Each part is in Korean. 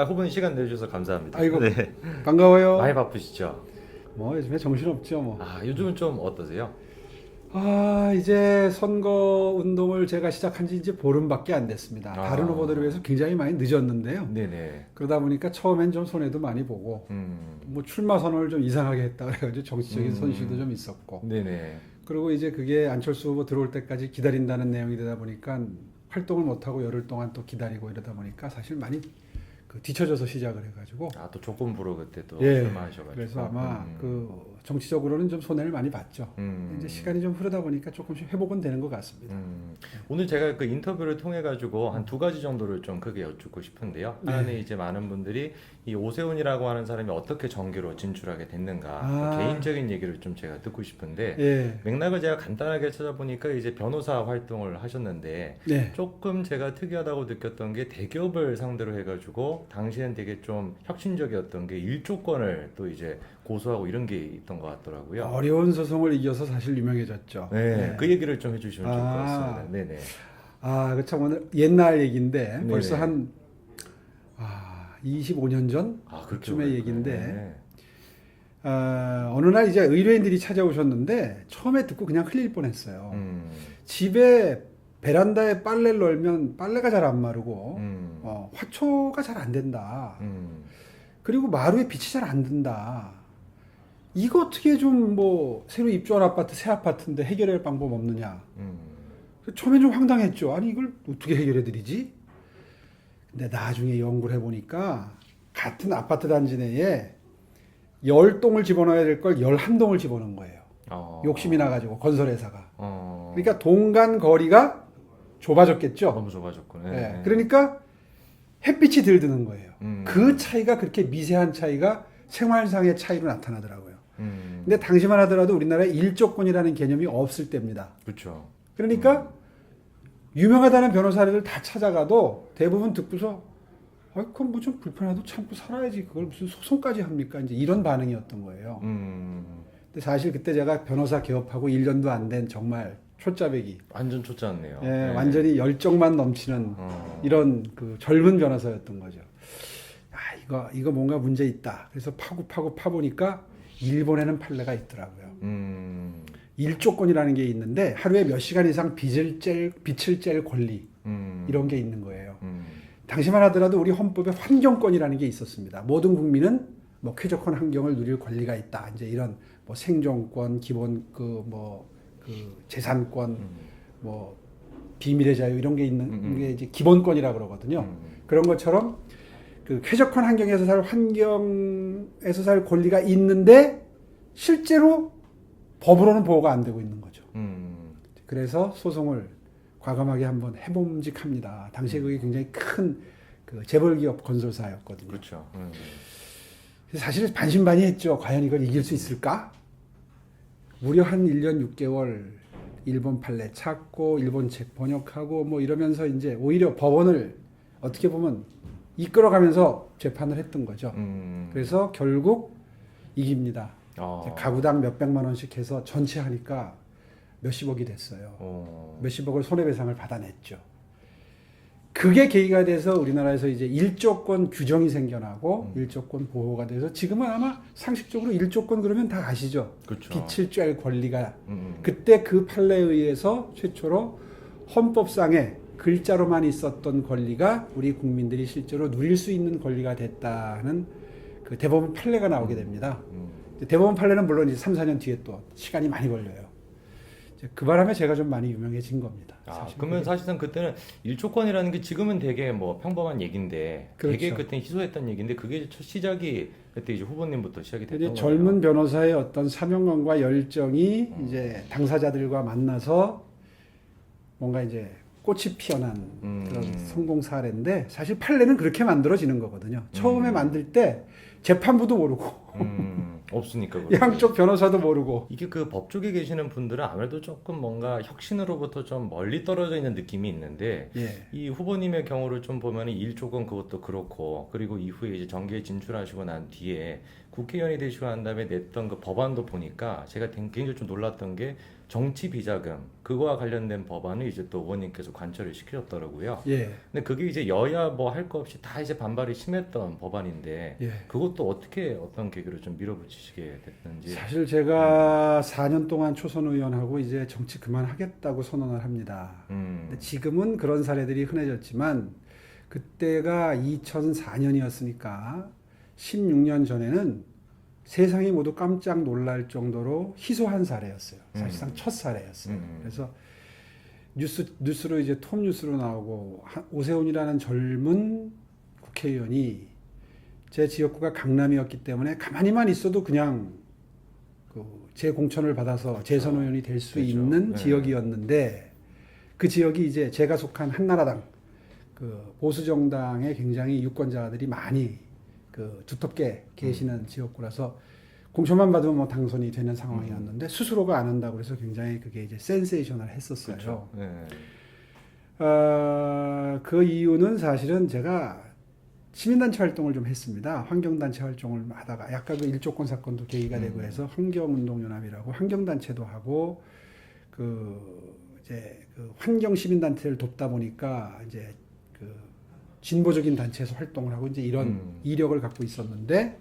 후보님 시간 내주셔서 감사합니다. 아이고, 네. 반가워요. 많이 바쁘시죠? 뭐 요즘에 정신없죠 뭐. 요즘은 좀 어떠세요? 이제 선거 운동을 제가 시작한 지 이제 보름밖에 안 됐습니다. 아. 다른 후보들에 비해서 굉장히 많이 늦었는데요. 네네. 그러다 보니까 처음엔 좀 손해도 많이 보고 뭐 출마 선언을 좀 이상하게 했다 그래가지고 정치적인 손실도 좀 있었고, 네네. 그리고 이제 그게 안철수 후보 들어올 때까지 기다린다는 내용이 되다 보니까 활동을 못하고 열흘 동안 또 기다리고 이러다 보니까 사실 많이 뒤처져서 시작을 해가지고, 또 조건부로 그때 또 예, 출마하셔가지고. 그래서 아마 정치적으로는 좀 손해를 많이 봤죠. 이제 시간이 좀 흐르다 보니까 조금씩 회복은 되는 것 같습니다. 오늘 제가 그 인터뷰를 통해 가지고 한 두 가지 정도를 좀 크게 여쭙고 싶은데요. 네. 하나는 이제 많은 분들이 이 오세훈이라고 하는 사람이 어떻게 정계로 진출하게 됐는가, 그 개인적인 얘기를 좀 제가 듣고 싶은데, 예, 맥락을 제가 간단하게 찾아보니까 이제 변호사 활동을 하셨는데 네. 조금 제가 특이하다고 느꼈던 게 대기업을 상대로 해가지고 당시엔 되게 좀 혁신적이었던 게 일조권을 또 이제 고소하고 이런 게 있던 것 같더라고요. 어려운 소송을 이겨서 사실 유명해졌죠. 네, 네. 그 얘기를 좀 해주시면 좋을 것 아. 같습니다. 네네. 그 참 오늘 옛날 얘기인데 네네. 벌써 한 25년 전 그렇게 쯤의 오래됐구나. 얘기인데, 네. 어느 날 이제 의뢰인들이 찾아오셨는데 처음에 듣고 그냥 흘릴 뻔했어요. 음, 집에 베란다에 빨래를 널면 빨래가 잘 안 마르고 음, 화초가 잘 안 된다. 음, 그리고 마루에 빛이 잘 안 든다. 이거 어떻게 좀 뭐 새로 입주한 아파트 새 아파트인데 해결할 방법 없느냐. 처음엔 좀 황당했죠. 아니 이걸 어떻게 해결해 드리지? 근데 나중에 연구를 해보니까 같은 아파트 단지 내에 10동을 집어넣어야 될 걸 11동을 집어넣은 거예요. 욕심이 나가지고 건설회사가. 그러니까 동간 거리가 좁아졌겠죠. 너무 좁아졌구나. 네. 그러니까 햇빛이 덜 드는 거예요. 음. 그 차이가 그렇게 미세한 차이가 생활상의 차이로 나타나더라고요. 음, 근데 당시만 하더라도 우리나라에 일조권이라는 개념이 없을 때입니다. 그렇죠. 그러니까 유명하다는 변호사를 다 찾아가도 대부분 듣고서 그건 뭐 좀 불편해도 참고 살아야지 그걸 무슨 소송까지 합니까? 이제 이런 반응이었던 거예요. 근데 사실 그때 제가 변호사 개업하고 1년도 안 된 정말 초짜배기, 완전 초짜네요. 예, 네. 완전히 열정만 넘치는 이런 그 젊은 변호사였던 거죠. 이거 뭔가 문제 있다. 그래서 파보니까 일본에는 판례가 있더라고요. 일조권이라는 게 있는데 하루에 몇 시간 이상 빛을 쬐 권리 이런 게 있는 거예요. 당시만 하더라도 우리 헌법에 환경권이라는 게 있었습니다. 모든 국민은 뭐 쾌적한 환경을 누릴 권리가 있다. 이제 이런 뭐 생존권, 기본 그 재산권, 뭐 비밀의 자유 이런 게 있는 게 이제 기본권이라 그러거든요. 그런 것처럼 그 쾌적한 환경에서 살 권리가 있는데 실제로 법으로는 보호가 안 되고 있는 거죠. 그래서 소송을 과감하게 한번 해봄직합니다. 당시에 그게 굉장히 큰 그 재벌기업 건설사였거든요. 그렇죠. 사실 반신반의했죠. 과연 이걸 이길 수 있을까? 무려 한 1년 6개월 일본 판례 찾고 일본 책 번역하고 뭐 이러면서 이제 오히려 법원을 어떻게 보면 이끌어가면서 재판을 했던 거죠. 그래서 결국 이깁니다. 가구당 몇백만 원씩 해서 전체 하니까 몇십억이 됐어요. 몇십억을 손해배상을 받아냈죠. 그게 계기가 돼서 우리나라에서 이제 일조권 규정이 생겨나고 일조권 보호가 돼서 지금은 아마 상식적으로 일조권 그러면 다 아시죠? 그렇죠. 빛을 쬐 권리가 그때 그 판례에 의해서 최초로 헌법상에 글자로만 있었던 권리가 우리 국민들이 실제로 누릴 수 있는 권리가 됐다는 그 대법원 판례가 나오게 됩니다. 대법원 판례는 물론 이제 3, 4년 뒤에 또 시간이 많이 걸려요. 그 바람에 제가 좀 많이 유명해진 겁니다. 그러면 사실상 그때는 일조권이라는 게 지금은 되게 뭐 평범한 얘기인데, 그렇죠. 되게 그때 희소했던 얘기인데 그게 첫 시작이 그때 이제 후보님부터 시작이 됐던 거예요. 젊은 변호사의 어떤 사명감과 열정이 이제 당사자들과 만나서 뭔가 이제 꽃이 피어난 그런 성공 사례인데, 사실 판례는 그렇게 만들어지는 거거든요. 처음에 만들 때 재판부도 모르고 없으니까 양쪽 변호사도 모르고. 이게 그 법 쪽에 계시는 분들은 아무래도 조금 뭔가 혁신으로부터 좀 멀리 떨어져 있는 느낌이 있는데, 예. 이 후보님의 경우를 좀 보면 일조권 그것도 그렇고, 그리고 이후에 이제 정계에 진출하시고 난 뒤에 국회의원이 되시고 난 다음에 냈던 그 법안도 보니까 제가 굉장히 좀 놀랐던 게 정치 비자금 그거와 관련된 법안을 이제 또 의원님께서 관철을 시키셨더라고요. 예. 근데 그게 이제 여야 뭐 할 거 없이 다 이제 반발이 심했던 법안인데 예. 그것도 어떻게 어떤 계기로 좀 밀어붙이시게 됐는지. 사실 제가 4년 동안 초선 의원하고 이제 정치 그만하겠다고 선언을 합니다. 근데 지금은 그런 사례들이 흔해졌지만 그때가 2004년이었으니까 16년 전에는 세상이 모두 깜짝 놀랄 정도로 희소한 사례였어요. 사실상 첫 사례였어요. 그래서 뉴스로 이제 톱 뉴스로 나오고 오세훈이라는 젊은 국회의원이 제 지역구가 강남이었기 때문에 가만히만 있어도 그냥 제 공천을 받아서 재선 의원이 될 수 그렇죠. 있는 네. 지역이었는데 그 지역이 이제 제가 속한 한나라당 그 보수 정당의 굉장히 유권자들이 많이 두텁게 계시는 지역구라서 공천만 받으면 뭐 당선이 되는 상황이었는데 스스로가 안 한다고 해서 굉장히 그게 이제 센세이셔널 했었어요. 그렇죠. 네. 그 이유는 사실은 제가 시민단체 활동을 좀 했습니다. 환경단체 활동을 하다가 약간 그 일조권 사건도 계기가 되고 해서 환경운동연합이라고 환경단체도 하고 이제 환경 시민단체를 돕다 보니까 이제 진보적인 단체에서 활동을 하고 이제 이런 이력을 갖고 있었는데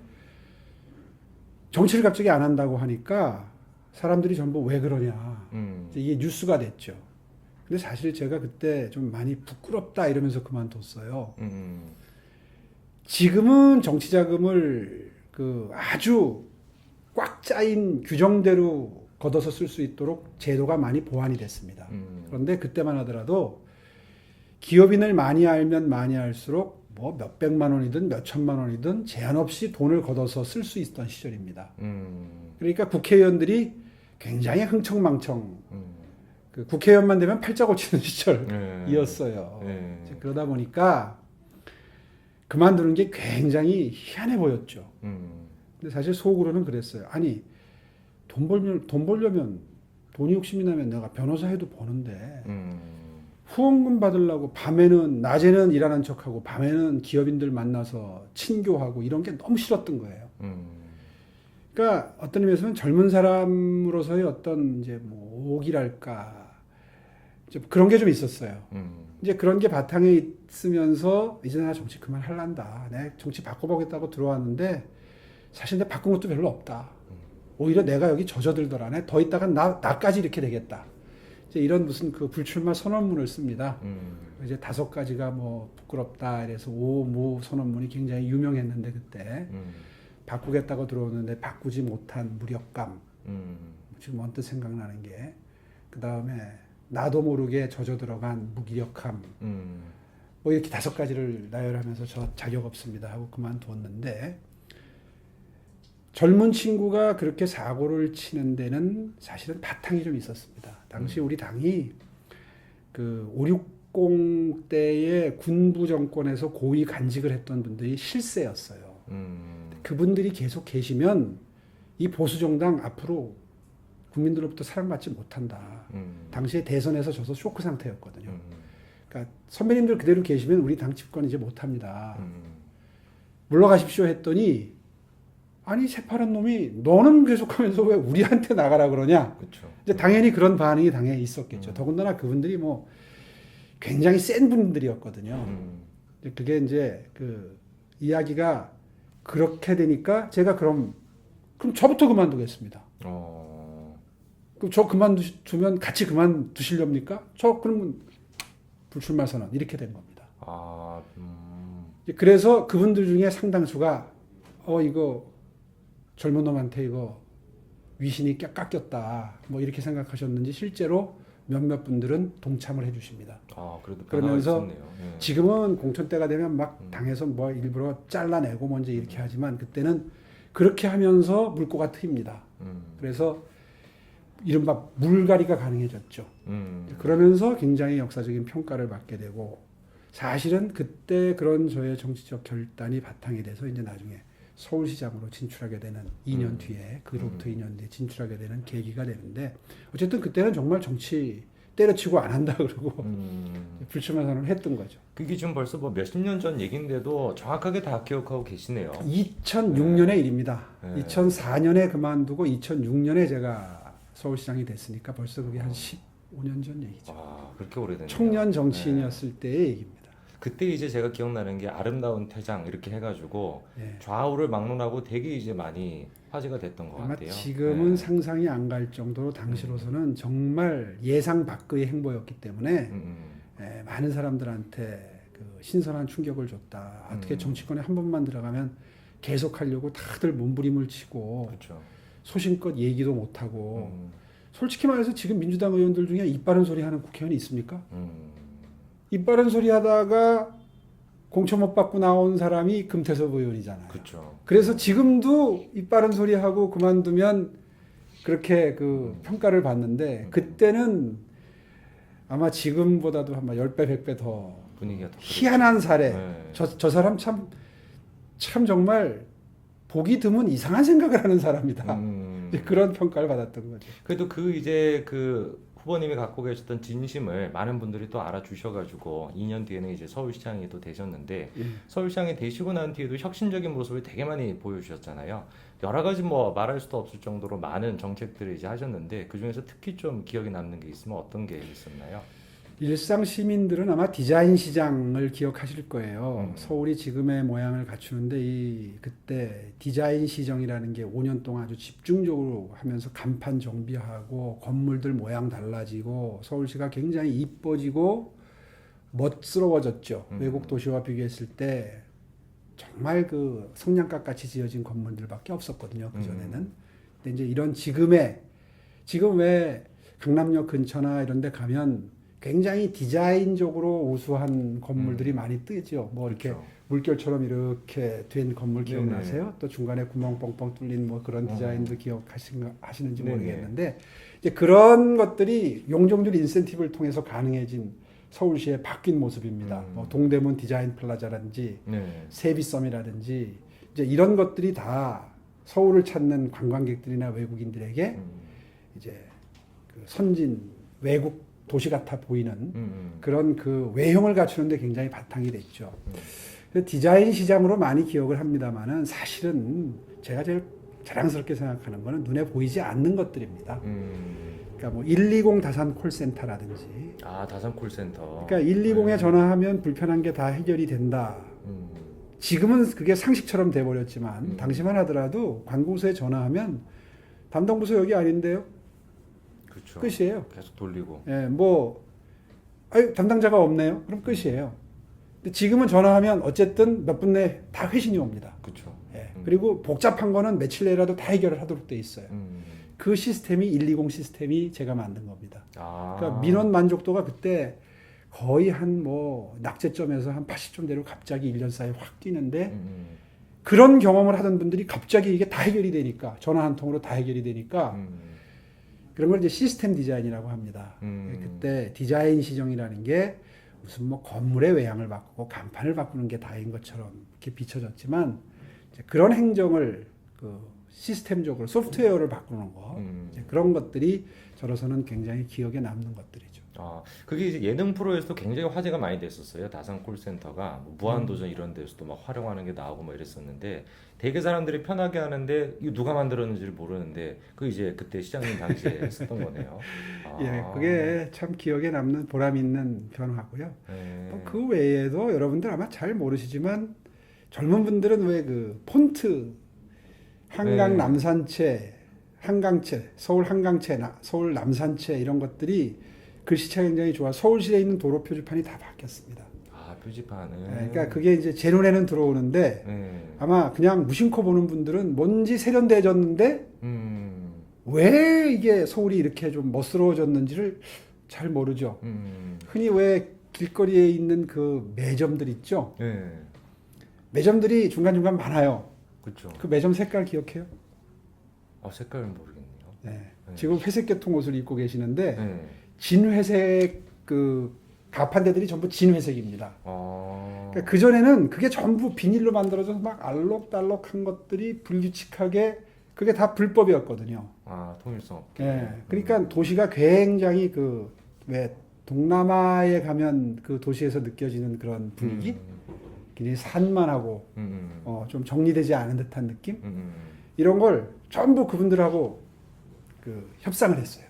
정치를 갑자기 안 한다고 하니까 사람들이 전부 왜 그러냐. 이제 이게 뉴스가 됐죠. 근데 사실 제가 그때 좀 많이 부끄럽다 이러면서 그만뒀어요. 지금은 정치 자금을 아주 꽉 짜인 규정대로 걷어서 쓸 수 있도록 제도가 많이 보완이 됐습니다. 그런데 그때만 하더라도 기업인을 많이 알면 많이 알수록 뭐 몇백만 원이든 몇천만 원이든 제한 없이 돈을 걷어서 쓸 수 있던 시절입니다. 그러니까 국회의원들이 굉장히 흥청망청 국회의원만 되면 팔자 고치는 시절이었어요. 그러다 보니까 그만두는 게 굉장히 희한해 보였죠. 근데 사실 속으로는 그랬어요. 아니 돈 벌려면 돈이 욕심이 나면 내가 변호사 해도 버는데 후원금 받으려고 낮에는 일하는 척하고 밤에는 기업인들 만나서 친교하고 이런 게 너무 싫었던 거예요. 그러니까 어떤 의미에서는 젊은 사람으로서의 어떤 이제 뭐 오기랄까 이제 그런 게 좀 있었어요. 이제 그런 게 바탕에 있으면서 이제 나 정치 그만할란다. 내가 정치 바꿔보겠다고 들어왔는데 사실 내가 바꾼 것도 별로 없다. 오히려 내가 여기 젖어들더라. 더 있다가 나까지 이렇게 되겠다. 이제 이런 무슨 불출마 선언문을 씁니다. 이제 5가지가 뭐 부끄럽다. 이래서 오모 선언문이 굉장히 유명했는데 그때 바꾸겠다고 들어오는데 바꾸지 못한 무력감. 지금 언뜻 생각나는 게 그 다음에 나도 모르게 젖어 들어간 무기력함. 뭐 이렇게 5가지를 나열하면서 저 자격 없습니다 하고 그만두었는데 젊은 친구가 그렇게 사고를 치는 데는 사실은 바탕이 좀 있었습니다. 당시 우리 당이 5.60 때에 군부 정권에서 고위 간직을 했던 분들이 실세였어요. 그분들이 계속 계시면 이 보수 정당 앞으로 국민들로부터 사랑받지 못한다. 당시에 대선에서 져서 쇼크 상태였거든요. 그러니까 선배님들 그대로 계시면 우리 당 집권 이제 못합니다. 물러가십시오 했더니 아니 새파란 놈이 너는 계속하면서 왜 우리한테 나가라 그러냐. 그렇죠. 이제 당연히 그런 반응이 당연히 있었겠죠. 더군다나 그분들이 뭐 굉장히 센 분들이었거든요. 그게 이제 이야기가 그렇게 되니까 제가 그럼 저부터 그만두겠습니다. 그럼 저 그만두면 같이 그만두시렵니까? 그러면 불출마 선언 이렇게 된 겁니다. 그래서 그분들 중에 상당수가 이거 젊은 놈한테 이거 위신이 깎였다 뭐 이렇게 생각하셨는지 실제로 몇몇 분들은 동참을 해주십니다. 그래도 그러면서 지금은 공천 때가 되면 막 당에서 뭐 일부러 잘라내고 먼저 이렇게 하지만 그때는 그렇게 하면서 물꼬가 트입니다. 그래서 이른바 물갈이가 가능해졌죠. 그러면서 굉장히 역사적인 평가를 받게 되고 사실은 그때 그런 저의 정치적 결단이 바탕이 돼서 이제 나중에 서울시장으로 진출하게 되는 2년 뒤에 그로부터 2년 뒤에 진출하게 되는 계기가 되는데 어쨌든 그때는 정말 정치 때려치고 안 한다 그러고 불출마 선언을 했던 거죠. 그게 지금 벌써 뭐 몇십 년 전 얘기인데도 정확하게 다 기억하고 계시네요. 2006년의 일입니다. 2004년에 그만두고 2006년에 제가 서울시장이 됐으니까 벌써 그게 한 15년 전 얘기죠. 아, 그렇게 오래됐네요. 청년 네. 정치인이었을 때의 얘기입니다. 그때 이제 제가 기억나는 게 아름다운 태장 이렇게 해가지고 예. 좌우를 막론하고 되게 이제 많이 화제가 됐던 것 아마 같아요. 지금은 네. 상상이 안 갈 정도로 당시로서는 정말 예상 밖의 행보였기 때문에 음, 많은 사람들한테 그 신선한 충격을 줬다. 어떻게 정치권에 한 번만 들어가면 계속하려고 다들 몸부림을 치고 그렇죠. 소신껏 얘기도 못하고 솔직히 말해서 지금 민주당 의원들 중에 입 바른 소리 하는 국회의원이 있습니까? 입 바른 소리 하다가 공천 못 받고 나온 사람이 금태섭 의원이잖아요. 그렇죠. 그래서 지금도 입 바른 소리 하고 그만두면 그렇게 그 평가를 받는데 그때는 아마 지금보다도 한 10배, 100배 더 분위기가 더 희한한 사례. 네. 저 사람 참 정말 보기 드문 이상한 생각을 하는 사람이다. 이제 그런 평가를 받았던 거죠. 그래도 그 이제 그 후보님이 갖고 계셨던 진심을 많은 분들이 또 알아주셔가지고 2년 뒤에는 이제 서울시장이 또 되셨는데 서울시장이 되시고 난 뒤에도 혁신적인 모습을 되게 많이 보여주셨잖아요. 여러 가지 뭐 말할 수도 없을 정도로 많은 정책들을 이제 하셨는데 그 중에서 특히 좀 기억에 남는 게 있으면 어떤 게 있었나요? 일상 시민들은 아마 디자인 시장을 기억하실 거예요. 서울이 지금의 모양을 갖추는데 그때 디자인 시정이라는 게 5년 동안 아주 집중적으로 하면서 간판 정비하고 건물들 모양 달라지고 서울시가 굉장히 이뻐지고 멋스러워졌죠. 외국 도시와 비교했을 때 정말 그 성냥갑 같이 지어진 건물들밖에 없었거든요. 그 전에는. 근데 이제 이런 지금 왜 강남역 근처나 이런 데 가면 굉장히 디자인적으로 우수한 건물들이 많이 뜨죠. 뭐 이렇게 그렇죠. 물결처럼 이렇게 된 건물 기억나세요? 네네. 또 중간에 구멍 뻥뻥 뚫린 뭐 그런 디자인도 기억하시는지 네네. 모르겠는데 이제 그런 것들이 용적률 인센티브를 통해서 가능해진 서울시의 바뀐 모습입니다. 뭐 동대문 디자인 플라자라든지 네. 세비섬이라든지 이제 이런 것들이 다 서울을 찾는 관광객들이나 외국인들에게 이제 그 선진 외국 도시 같아 보이는 그런 그 외형을 갖추는데 굉장히 바탕이 됐죠. 그래서 디자인 시장으로 많이 기억을 합니다만은 사실은 제가 제일 자랑스럽게 생각하는 거는 눈에 보이지 않는 것들입니다. 그러니까 뭐 120 다산 콜센터라든지. 아, 다산 콜센터. 그러니까 120에 전화하면 불편한 게 다 해결이 된다. 지금은 그게 상식처럼 돼버렸지만 당시만 하더라도 관공서에 전화하면 담당 부서 여기 아닌데요. 그렇죠. 끝이에요. 계속 돌리고. 예, 담당자가 없네요. 그럼 끝이에요. 근데 지금은 전화하면 어쨌든 몇 분 내에 다 회신이 옵니다. 그렇죠. 예, 그리고 복잡한 거는 며칠 내라도 다 해결을 하도록 돼 있어요. 그 시스템이 120 시스템이 제가 만든 겁니다. 아. 그러니까 민원 만족도가 그때 거의 한 뭐 낙제점에서 한 80점대로 갑자기 1년 사이에 확 뛰는데 그런 경험을 하던 분들이 갑자기 이게 다 해결이 되니까 전화 한 통으로 다 해결이 되니까 그런 걸 이제 시스템 디자인이라고 합니다. 그때 디자인 시정이라는 게 무슨 뭐 건물의 외양을 바꾸고 간판을 바꾸는 게 다인 것처럼 이렇게 비춰졌지만 이제 그런 행정을 그 시스템적으로 소프트웨어를 바꾸는 거 이제 그런 것들이 저로서는 굉장히 기억에 남는 것들이죠. 아, 그게 이제 예능 프로에서도 굉장히 화제가 많이 됐었어요. 다산 콜센터가 뭐 무한도전 이런 데서도 막 활용하는 게 나오고 뭐 이랬었는데 되게 사람들이 편하게 하는데 이거 누가 만들었는지를 모르는데 그 이제 그때 시장님 당시에 썼던 거네요. 아. 예, 그게 참 기억에 남는 보람 있는 변화고요. 네. 그 외에도 여러분들 아마 잘 모르시지만 젊은 분들은 왜 그 폰트 한강 네. 남산체, 한강체, 서울 한강체, 서울 남산체 이런 것들이 글씨체가 굉장히 좋아. 서울시에 있는 도로 표지판이 다 바뀌었습니다. 아, 표지판은. 네, 그러니까 그게 이제 제 눈에는 들어오는데 네. 아마 그냥 무심코 보는 분들은 뭔지 세련돼졌는데 왜 이게 서울이 이렇게 좀 멋스러워졌는지를 잘 모르죠. 흔히 왜 길거리에 있는 그 매점들 있죠. 네. 매점들이 중간중간 많아요. 그렇죠. 그 매점 색깔 기억해요? 아, 색깔은 모르겠네요. 네. 네. 지금 회색 계통 옷을 입고 계시는데 네. 진회색 그 가판대들이 전부 진회색입니다. 아. 그러니까 그 전에는 그게 전부 비닐로 만들어져서 막 알록달록한 것들이 불규칙하게 그게 다 불법이었거든요. 아, 통일성 없게. 예. 그러니까 도시가 굉장히 그 왜 동남아에 가면 그 도시에서 느껴지는 그런 분위기, 굉장히 산만하고 좀 정리되지 않은 듯한 느낌, 이런 걸 전부 그분들하고 그 협상을 했어요.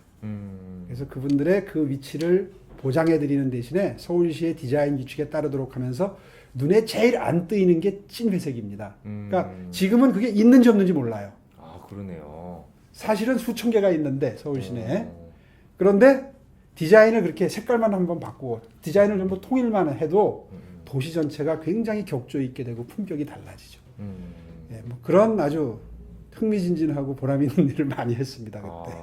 그래서 그분들의 그 위치를 보장해드리는 대신에 서울시의 디자인 규칙에 따르도록 하면서 눈에 제일 안 뜨이는 게 찐회색입니다. 그러니까 지금은 그게 있는지 없는지 몰라요. 아, 그러네요. 사실은 수천 개가 있는데 서울 시내에. 그런데 디자인을 그렇게 색깔만 한번 바꾸고 디자인을 전부 통일만 해도 도시 전체가 굉장히 격조 있게 되고 품격이 달라지죠. 예, 뭐 그런 아주 흥미진진하고 보람 있는 일을 많이 했습니다 그때.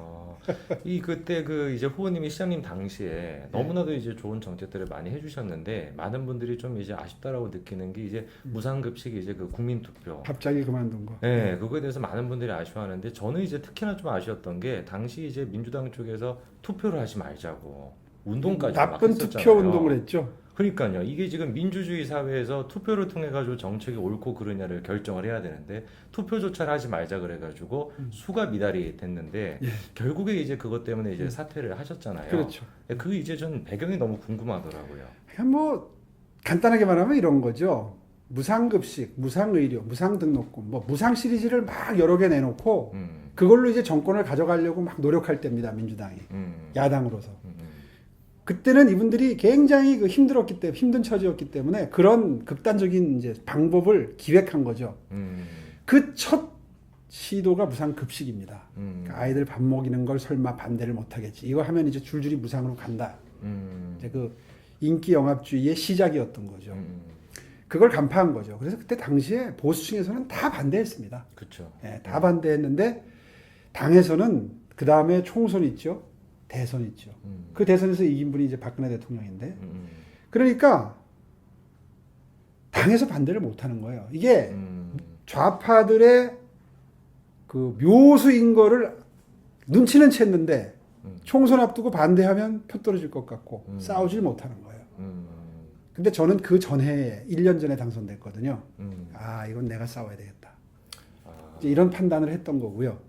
이 그때 그 이제 후보님이 시장님 당시에 너무나도 이제 좋은 정책들을 많이 해주셨는데 많은 분들이 좀 이제 아쉽다라고 느끼는 게 이제 무상급식 이제 그 국민투표. 갑자기 그만둔 거. 네, 그거에 대해서 많은 분들이 아쉬워하는데 저는 이제 특히나 좀 아쉬웠던 게 당시 이제 민주당 쪽에서 투표를 하지 말자고 운동까지 막 나쁜 했었잖아요. 투표 운동을 했죠. 그러니까요. 이게 지금 민주주의 사회에서 투표를 통해 가지고 정책이 옳고 그르냐를 결정을 해야 되는데 투표조차 하지 말자 그래 가지고 수가 미달이 됐는데 예. 결국에 이제 그것 때문에 이제 사퇴를 하셨잖아요. 그렇죠. 그 이제 전 배경이 너무 궁금하더라고요. 그냥 뭐 간단하게 말하면 이런 거죠. 무상급식, 무상의료, 무상등록금, 뭐 무상 시리즈를 막 여러 개 내놓고 그걸로 이제 정권을 가져가려고 막 노력할 때입니다. 민주당이 야당으로서. 그때는 이분들이 굉장히 그 힘들었기 때문에 힘든 처지였기 때문에 그런 극단적인 이제 방법을 기획한 거죠. 그 첫 시도가 무상급식입니다. 그러니까 아이들 밥 먹이는 걸 설마 반대를 못하겠지. 이거 하면 이제 줄줄이 무상으로 간다. 이제 그 인기 영합주의의 시작이었던 거죠. 그걸 간파한 거죠. 그래서 그때 당시에 보수층에서는 다 반대했습니다. 그렇죠. 예, 다 반대했는데 당에서는 그 다음에 총선 있죠. 대선 있죠. 그 대선에서 이긴 분이 이제 박근혜 대통령인데, 그러니까 당에서 반대를 못 하는 거예요. 이게 좌파들의 그 묘수인 거를 눈치는 챘는데 총선 앞두고 반대하면 표 떨어질 것 같고 싸우질 못하는 거예요. 근데 저는 그 전해에 1년 전에 당선됐거든요. 아, 이건 내가 싸워야 되겠다. 이제 이런 판단을 했던 거고요.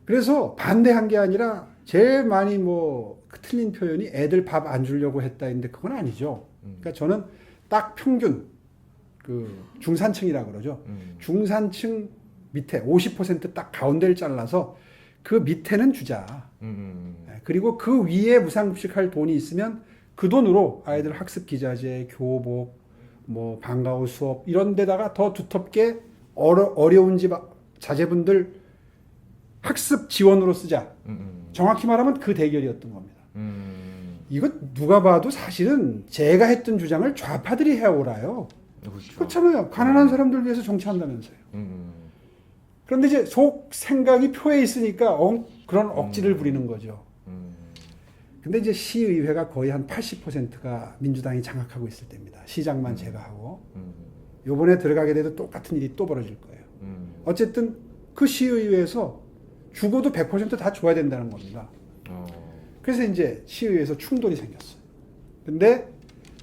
그래서 반대한 게 아니라 제일 많이 뭐 그 틀린 표현이 애들 밥 안 주려고 했다 했는데 그건 아니죠. 그러니까 저는 딱 평균 그 중산층이라고 그러죠. 중산층 밑에 50%딱 가운데를 잘라서 그 밑에는 주자. 그리고 그 위에 무상급식할 돈이 있으면 그 돈으로 아이들 학습 기자재, 교복, 뭐 방과후 수업 이런 데다가 더 두텁게 어려운 집 자제분들 학습 지원으로 쓰자. 정확히 말하면 그 대결이었던 겁니다. 이거 누가 봐도 사실은 제가 했던 주장을 좌파들이 해오라요. 그렇죠. 그렇잖아요. 가난한 사람들 위해서 정치한다면서요. 그런데 이제 속 생각이 표에 있으니까 그런 억지를 부리는 거죠. 근데 이제 시의회가 거의 한 80%가 민주당이 장악하고 있을 때입니다. 시장만 제외하고. 요번에 들어가게 돼도 똑같은 일이 또 벌어질 거예요. 어쨌든 그 시의회에서 죽어도 100%다 줘야 된다는 겁니다. 그래서 이제 시의회에서 충돌이 생겼어요. 근데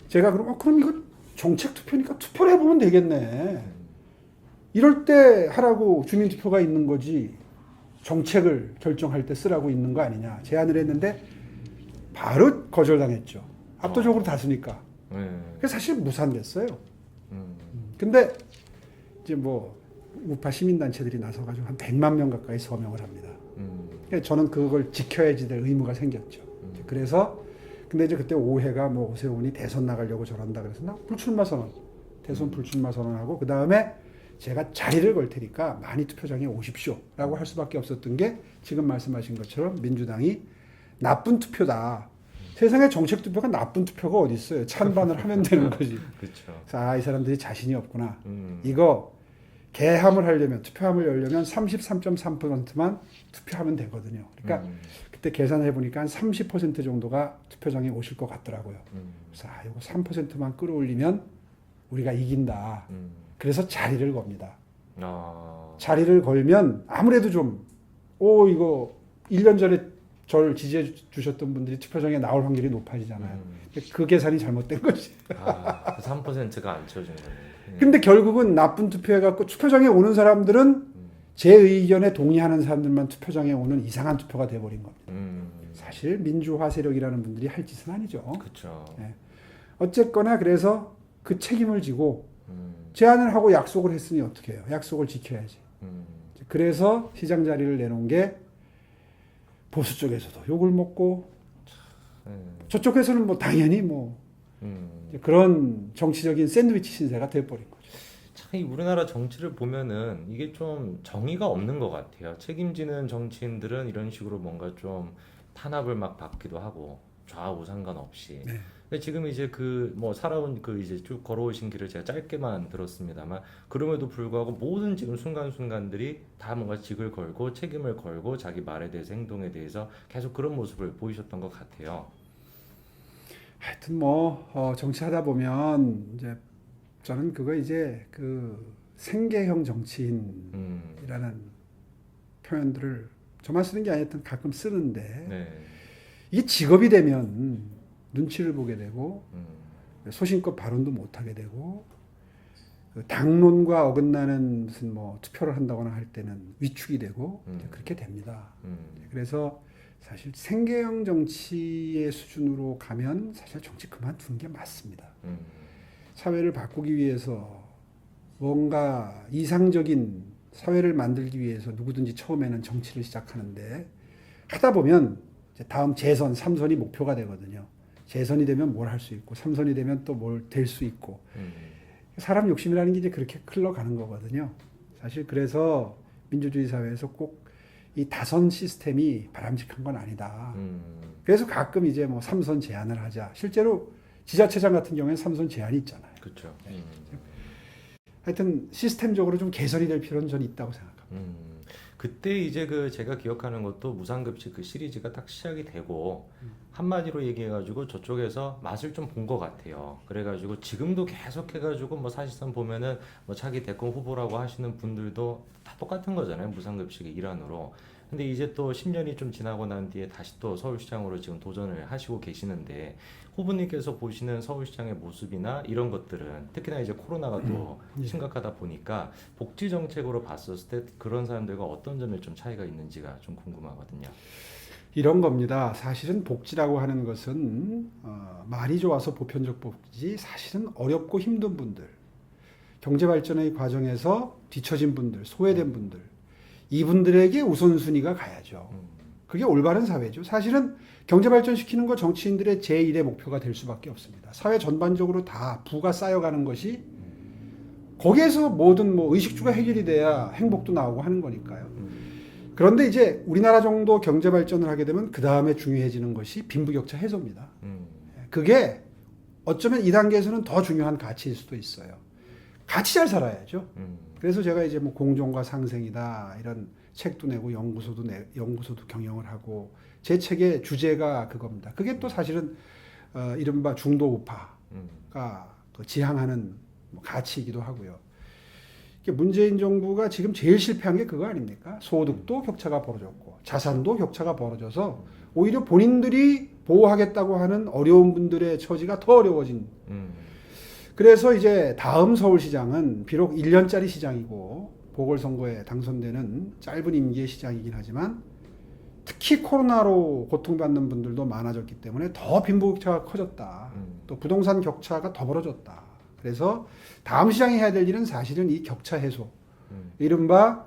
제가 그럼 이거 정책 투표니까 투표를 해보면 되겠네. 이럴 때 하라고 주민투표가 있는 거지 정책을 결정할 때 쓰라고 있는 거 아니냐 제안을 했는데 바로 거절당했죠. 압도적으로 다수니까. 그래서 사실 무산됐어요. 근데 이제 뭐 우파 시민단체들이 나서가지고 한 100만 명 가까이 서명을 합니다. 그래서 저는 그걸 지켜야지 될 의무가 생겼죠. 그래서 근데 이제 그때 오해가 뭐 오세훈이 대선 나가려고 저런다 그래서 나 불출마 선언, 대선 불출마 선언하고 그 다음에 제가 자리를 걸 테니까 많이 투표장에 오십시오라고 할 수밖에 없었던 게 지금 말씀하신 것처럼 민주당이 나쁜 투표다. 세상에 정책 투표가 나쁜 투표가 어디 있어요? 찬반을 하면 되는 거지. 그렇죠. 그래서 이 사람들이 자신이 없구나. 이거 개함을 하려면 투표함을 열려면 33.3%만 투표하면 되거든요. 그러니까 그때 계산을 해보니까 한 30% 정도가 투표장에 오실 것 같더라고요. 그래서 이거 3%만 끌어올리면 우리가 이긴다. 그래서 자리를 겁니다. 자리를 걸면 아무래도 좀 이거 1년 전에 저를 지지해 주셨던 분들이 투표장에 나올 확률이 높아지잖아요. 그 계산이 잘못된 거지. 3%가 안 채워진 거네요. 근데 결국은 나쁜 투표해갖고 투표장에 오는 사람들은 제 의견에 동의하는 사람들만 투표장에 오는 이상한 투표가 돼버린 겁니다. 사실 민주화 세력이라는 분들이 할 짓은 아니죠. 그렇죠. 네. 어쨌거나 그래서 그 책임을 지고 제안을 하고 약속을 했으니 어떻게 해요? 약속을 지켜야지. 그래서 시장 자리를 내놓은 게 보수 쪽에서도 욕을 먹고 네. 저쪽에서는 뭐 당연히 뭐 이제 그런 정치적인 샌드위치 신세가 돼버린 거죠. 참 이 우리나라 정치를 보면은 이게 좀 정의가 없는 것 같아요. 책임지는 정치인들은 이런 식으로 뭔가 좀 탄압을 막 받기도 하고 좌우 상관없이. 네. 근데 지금 이제 그 뭐 살아온 그 이제 쭉 걸어오신 길을 제가 짧게만 들었습니다만 그럼에도 불구하고 모든 지금 순간순간들이 다 뭔가 직을 걸고 책임을 걸고 자기 말에 대해서 행동에 대해서 계속 그런 모습을 보이셨던 것 같아요. 하여튼 뭐 정치하다 보면 이제 저는 그거 이제 그 생계형 정치인이라는 표현들을 저만 쓰는 게 아니었던 가끔 쓰는데 네. 이게 직업이 되면 눈치를 보게 되고 소신껏 발언도 못 하게 되고 그 당론과 어긋나는 무슨 뭐 투표를 한다거나 할 때는 위축이 되고 이제 그렇게 됩니다. 그래서 사실 생계형 정치의 수준으로 가면 사실 정치 그만두는 게 맞습니다. 사회를 바꾸기 위해서 뭔가 이상적인 사회를 만들기 위해서 누구든지 처음에는 정치를 시작하는데 하다 보면 이제 다음 재선, 3선이 목표가 되거든요. 재선이 되면 뭘 할 수 있고 3선이 되면 또 뭘 될 수 있고 사람 욕심이라는 게 이제 그렇게 흘러가는 거거든요. 사실 그래서 민주주의 사회에서 꼭 이 다선 시스템이 바람직한 건 아니다. 그래서 가끔 이제 뭐 3선 제한을 하자. 실제로 지자체장 같은 경우에는 3선 제한이 있잖아요. 그렇죠. 하여튼 시스템적으로 좀 개선이 될 필요는 저는 있다고 생각합니다. 그때 이제 그 제가 기억하는 것도 무상급식 그 시리즈가 딱 시작이 되고 한마디로 얘기해가지고 저쪽에서 맛을 좀 본 것 같아요. 그래가지고 지금도 계속해가지고 뭐 사실상 보면은 뭐 차기 대권 후보라고 하시는 분들도 다 똑같은 거잖아요. 무상급식의 일환으로. 근데 이제 또 10년이 좀 지나고 난 뒤에 다시 또 서울시장으로 지금 도전을 하시고 계시는데 후보님께서 보시는 서울시장의 모습이나 이런 것들은 특히나 이제 코로나가 또 심각하다 보니까 복지 정책으로 봤었을 때 그런 사람들과 어떤 점에 좀 차이가 있는지가 좀 궁금하거든요. 이런 겁니다. 사실은 복지라고 하는 것은 말이 좋아서 보편적 복지, 사실은 어렵고 힘든 분들, 경제 발전의 과정에서 뒤처진 분들, 소외된 분들, 이분들에게 우선순위가 가야죠. 그게 올바른 사회죠. 사실은 경제 발전시키는 거 정치인들의 제1의 목표가 될 수밖에 없습니다. 사회 전반적으로 다 부가 쌓여가는 것이 거기에서 모든 뭐 의식주가 해결이 돼야 행복도 나오고 하는 거니까요. 그런데 이제 우리나라 정도 경제 발전을 하게 되면 그 다음에 중요해지는 것이 빈부격차 해소입니다. 그게 어쩌면 이 단계에서는 더 중요한 가치일 수도 있어요. 같이 잘 살아야죠. 그래서 제가 이제 뭐 공정과 상생이다 이런 책도 내고 연구소도 경영을 하고 제 책의 주제가 그겁니다. 그게 또 사실은 이른바 중도 우파가 지향하는 가치이기도 하고요. 문재인 정부가 지금 제일 실패한 게 그거 아닙니까? 소득도 격차가 벌어졌고 자산도 격차가 벌어져서 오히려 본인들이 보호하겠다고 하는 어려운 분들의 처지가 더 어려워진. 그래서 이제 다음 서울시장은 비록 1년짜리 시장이고 보궐선거에 당선되는 짧은 임기의 시장이긴 하지만 특히 코로나로 고통받는 분들도 많아졌기 때문에 더 빈부격차가 커졌다. 또 부동산 격차가 더 벌어졌다. 그래서 다음 시장이 해야 될 일은 사실은 이 격차 해소, 이른바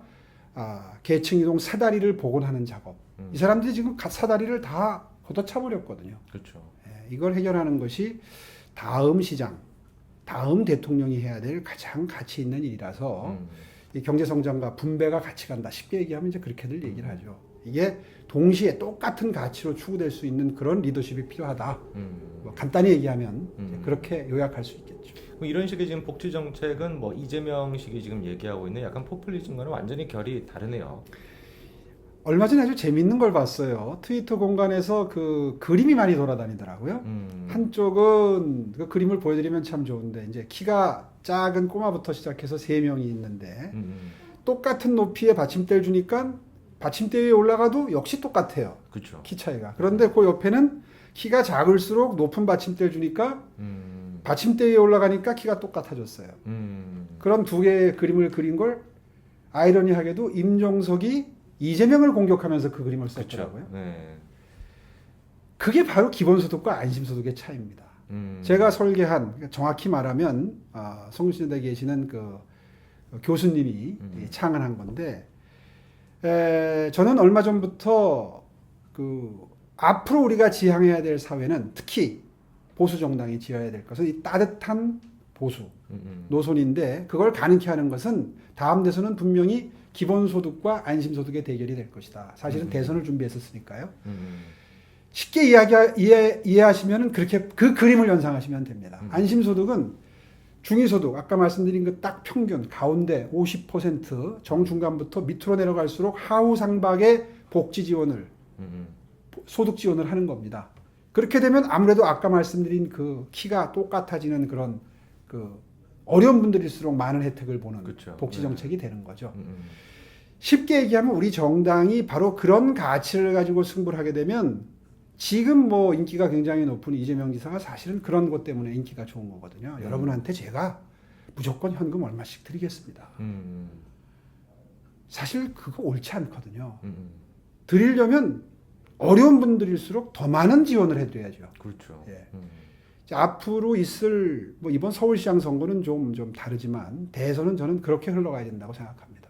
계층 이동 사다리를 복원하는 작업. 이 사람들이 지금 사다리를 다 걷어차 버렸거든요. 그렇죠. 이걸 해결하는 것이 다음 시장, 다음 대통령이 해야 될 가장 가치 있는 일이라서 이 경제 성장과 분배가 같이 간다. 쉽게 얘기하면 이제 그렇게들 얘기를 하죠. 이게 동시에 똑같은 가치로 추구될 수 있는 그런 리더십이 필요하다. 뭐 간단히 얘기하면 그렇게 요약할 수 있겠죠. 이런 식의 지금 복지 정책은 뭐 이재명식이 지금 얘기하고 있는 약간 포퓰리즘과는 완전히 결이 다르네요. 얼마 전에 아주 재밌는 걸 봤어요. 트위터 공간에서 그 그림이 많이 돌아다니더라고요. 한쪽은 그 그림을 보여드리면 참 좋은데 이제 키가 작은 꼬마부터 시작해서 3명이 있는데 똑같은 높이의 받침대를 주니까 받침대 위에 올라가도 역시 똑같아요. 그렇죠. 키 차이가. 그런데 그 옆에는 키가 작을수록 높은 받침대를 주니까 받침대 위에 올라가니까 키가 똑같아졌어요. 그런 두 개의 그림을 그린 걸 아이러니하게도 임종석이 이재명을 공격하면서 그 그림을 썼더라고요. 그렇죠. 네. 그게 바로 기본소득과 안심소득의 차이입니다. 제가 설계한, 정확히 말하면 성신여대에 계시는 그 교수님이 창안한 건데 저는 얼마 전부터 그 앞으로 우리가 지향해야 될 사회는 특히 보수 정당이 지어야 될 것은 이 따뜻한 보수 노선인데 그걸 가능케 하는 것은 다음 대선은 분명히 기본소득과 안심소득의 대결이 될 것이다. 사실은 대선을 준비했었으니까요. 쉽게 이해하시면 그렇게 그 그림을 연상하시면 됩니다. 안심소득은 중위소득, 아까 말씀드린 그 딱 평균 가운데 50% 정중간부터 밑으로 내려갈수록 하우 상박의 복지 지원을 소득 지원을 하는 겁니다. 그렇게 되면 아무래도 아까 말씀드린 그 키가 똑같아지는 그런 그 어려운 분들일수록 많은 혜택을 보는 그쵸. 복지 정책이 네. 되는 거죠. 쉽게 얘기하면 우리 정당이 바로 그런 가치를 가지고 승부를 하게 되면 지금 뭐 인기가 굉장히 높은 이재명 지사가 사실은 그런 것 때문에 인기가 좋은 거거든요. 여러분한테 제가 무조건 현금 얼마씩 드리겠습니다. 사실 그거 옳지 않거든요. 드리려면 어려운 분들일수록 더 많은 지원을 해드려야죠. 그렇죠. 예. 자, 앞으로 있을 뭐 이번 서울시장 선거는 좀 다르지만 대선은 저는 그렇게 흘러가야 된다고 생각합니다.